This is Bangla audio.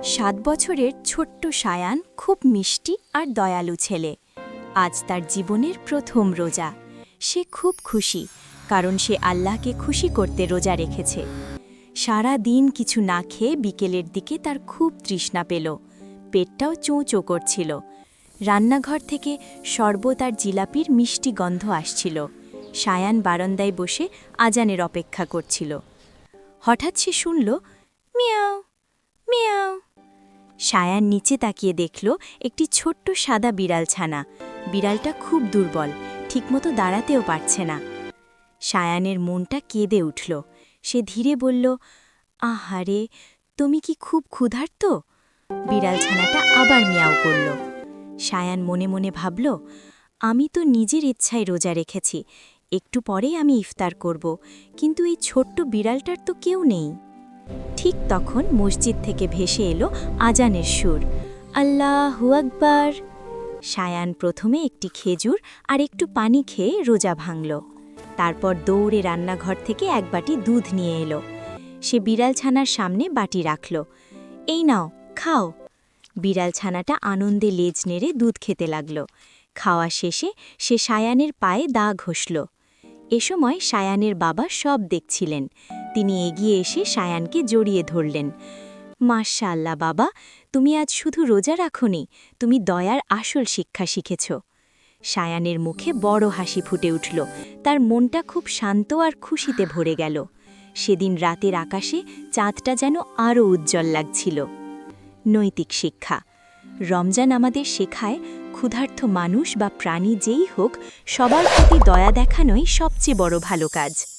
7 বছরের ছোট্ট সায়ান খুব মিষ্টি আর দয়ালু ছেলে। আজ তার জীবনের প্রথম রোজা। সে খুব খুশি, কারণ সে আল্লাহকে খুশি করতে রোজা রেখেছে। সারা দিন কিছু না খেয়ে বিকেলের দিকে তার খুব তৃষ্ণা পেল, পেটটাও চোঁ-চোঁ করছিল। রান্নাঘর থেকে শরবত আর জিলাপির মিষ্টি গন্ধ আসছিল। সায়ান বারান্দায় বসে আজানের অপেক্ষা করছিল। হঠাৎ সে শুনল, মিয়াও মিয়াও। সায়ান নিচে তাকিয়ে দেখল একটি ছোট্ট সাদা বিড়াল ছানা। বিড়ালটা খুব দুর্বল, ঠিকমতো দাঁড়াতেও পারছে না। সায়ানের মনটা কেঁদে উঠল। সে ধীরে বলল, আহারে, তুমি কি খুব ক্ষুধার্ত? বিড়াল ছানাটা আবার মিয়াও করল। সায়ান মনে মনে ভাবল, আমি তো নিজের ইচ্ছায় রোজা রেখেছি, একটু পরেই আমি ইফতার করব, কিন্তু এই ছোট্ট বিড়ালটার তো কেউ নেই। ঠিক তখন মসজিদ থেকে ভেসে এলো আজানের সুর, আল্লাহু আকবার। সায়ান প্রথমে একটি খেজুর আর একটু পানি খেয়ে রোজা ভাঙল। তারপর দৌড়ে রান্নাঘর থেকে এক বাটি দুধ নিয়ে এলো। সে বিড়াল ছানার সামনে বাটি রাখল। এই নাও, খাও। বিড়াল ছানাটা আনন্দে লেজ নেড়ে দুধ খেতে লাগল। খাওয়া শেষে সে সায়ানের পায়ে দা ঘষল। এ সময় সায়ানের বাবা সব দেখছিলেন। তিনি এগিয়ে এসে সায়ানকে জড়িয়ে ধরলেন। মাশাআল্লাহ বাবা, তুমি আজ শুধু রোজা রাখোনি, তুমি দয়ার আসল শিক্ষা শিখেছ। সায়ানের মুখে বড় হাসি ফুটে উঠল। তার মনটা খুব শান্ত আর খুশিতে ভরে গেল। সেদিন রাতের আকাশে চাঁদটা যেন আরও উজ্জ্বল লাগছিল। নৈতিক শিক্ষা। রমজান আমাদের শেখায়, ক্ষুধার্ত মানুষ বা প্রাণী যেই হোক, সবার প্রতি দয়া দেখানোই সবচেয়ে বড় ভালো কাজ।